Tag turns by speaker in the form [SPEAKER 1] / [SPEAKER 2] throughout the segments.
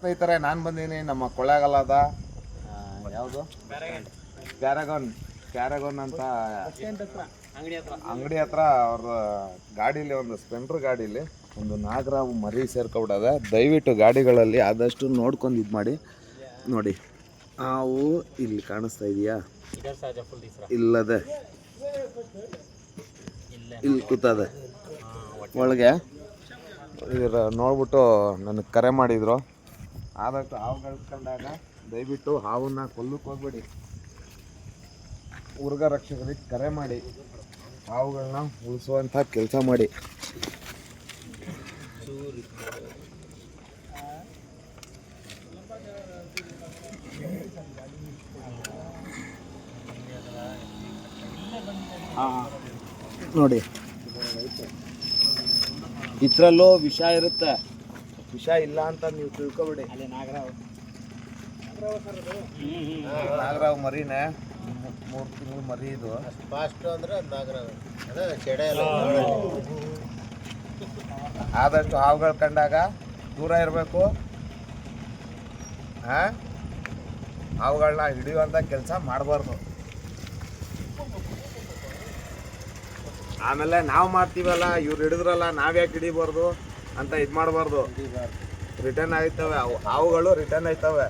[SPEAKER 1] ಸ್ನೇಹಿತರೆ, ನಾನು ಬಂದೀನಿ ನಮ್ಮ ಕೊಳ್ಳೇಗಾಲದ ಯಾವುದು ಕ್ಯಾರಗಾನ್ ಅಂತ ಅಂಗಡಿ ಹತ್ರ ಅವ್ರ ಗಾಡೀಲಿ, ಒಂದು ಸ್ಪ್ಲೆಂಡರ್ ಗಾಡೀಲಿ ಒಂದು ನಾಗರಾವು ಮರಿ ಸೇರ್ಕೊಬಿಡೋದೆ. ದಯವಿಟ್ಟು ಗಾಡಿಗಳಲ್ಲಿ ಆದಷ್ಟು ನೋಡ್ಕೊಂಡು ಇದು ಮಾಡಿ. ನೋಡಿ, ಹಾವು ಇಲ್ಲಿ ಕಾಣಿಸ್ತಾ ಇದೆಯಾ? ಇಲ್ಲದೆ ಇಲ್ಲಿ ಕೂತದೆ ಒಳಗೆ. ಇದ್ರ ನೋಡ್ಬಿಟ್ಟು ನನಗೆ ಕರೆ ಮಾಡಿದರು. ಆದಷ್ಟು ಹಾವು ಕಳ್ಕೊಂಡಾಗ ದಯವಿಟ್ಟು ಹಾವನ್ನ ಕೊಲ್ಲಕ್ಕೆ ಹೋಗ್ಬೇಡಿ. ಉರ್ಗ ರಕ್ಷಕರಿಗೆ ಕರೆ ಮಾಡಿ ಹಾವುಗಳನ್ನ ಉಳಿಸುವಂಥ ಕೆಲಸ ಮಾಡಿ. ನೋಡಿ, ಇದ್ರಲ್ಲೂ ವಿಷ ಇರುತ್ತೆ. ವಿಷ ಇಲ್ಲ ಅಂತ ನೀವು ತಿಳ್ಕೊಬೇಡಿ. ನಾಗರಾವ್ ಮರಿನೇ, 3 ತಿಂಗಳು ಮರಿ ಇದು. ಫಾಸ್ಟ್ ಅಂದ್ರೆ ನಾಗರಾವ್. ಆದಷ್ಟು ಹಾವುಗಳು ಕಂಡಾಗ ದೂರ ಇರಬೇಕು. ಹಾವುಗಳನ್ನ ಹಿಡಿಯುವಂಥ ಕೆಲಸ ಮಾಡಬಾರ್ದು. ಆಮೇಲೆ ನಾವು ಮಾಡ್ತೀವಲ್ಲ, ಇವ್ರು ಹಿಡಿದ್ರಲ್ಲ ನಾವ್ಯಾಕೆ ಹಿಡಿಬಾರ್ದು ಅಂತ ಇದು ಮಾಡಬಾರ್ದು. ರಿಟರ್ನ್ ಆಯ್ತವೆ ಹಾವುಗಳು, ರಿಟರ್ನ್ ಆಯ್ತವೆ.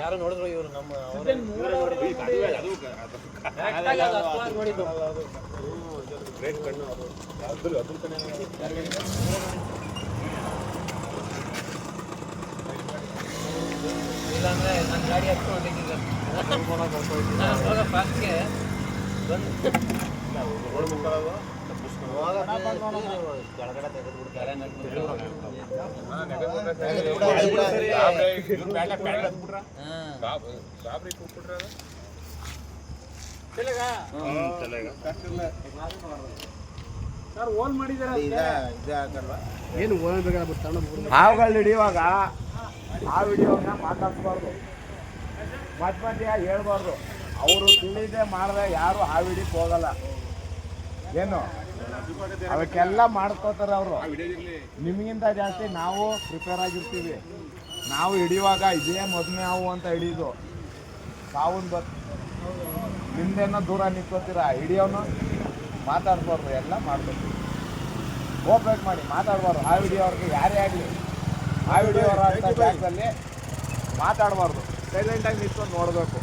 [SPEAKER 1] ಯಾರು ನೋಡಿದ್ರು ಇವರು ನಮ್ಮ ಇಲ್ಲಾಂದ್ರೆ ನನ್ನ ಗಾಡಿ ಹತ್ಕೊಂಡಿದ್ದೆ ಫಾಸ್ಟ್ಗೆ ಕೆಳಗಡೆ ತೆಗೆದುಬಿಡ್ತಾರೆ. ಹಾವುಗಳು ಹಿಡಿಯುವಾಗ ಆ ವಿಡಿಯೋನ ಮಾತಾಡ್ಸ್ಬಾರ್ದು, ಮಧ್ಯ ಹೇಳ್ಬಾರ್ದು. ಅವರು ತಿಳಿದೇ ಮಾಡಿದ್ರೆ ಯಾರು ಆ ವಿಡಿಯೋಕ್ಕೆ ಹೋಗಲ್ಲ. ಏನು ಅವಕ್ಕೆಲ್ಲ ಮಾಡ್ಕೋತಾರೆ ಅವರು. ನಿಮಗಿಂತ ಜಾಸ್ತಿ ನಾವು ಪ್ರಿಪೇರ್ ಆಗಿರ್ತೀವಿ. ನಾವು ಹಿಡಿಯುವಾಗ ಇದೇ ಮೊದಲನೇ ಹಾವು ಅಂತ ಹಿಡಿಯೋದು. ಸಾವನ್ ನಿಮ್ದೇನೋ ದೂರ ನಿಂತ್ಕೋತೀರ. ಹಿಡಿಯೋನು ಮಾತಾಡ್ಬಾರ್ದು, ಎಲ್ಲ ಮಾಡ್ಕೊತೀವಿ. ಕೋಪ್ರೇಟ್ ಮಾಡಿ ಮಾತಾಡಬಾರ್ದು. ಆ ವಿಡಿಯೋವ್ರಿಗೆ ಯಾರೇ ಆಗಲಿ ಆ ವಿಡಿಯೋವರ ಅಂತ ಜಾಗದಲ್ಲಿ ಮಾತಾಡಬಾರ್ದು. ಸೈಲೆಂಟಾಗಿ ನಿಂತ್ಕೊಂಡು ನೋಡಬೇಕು.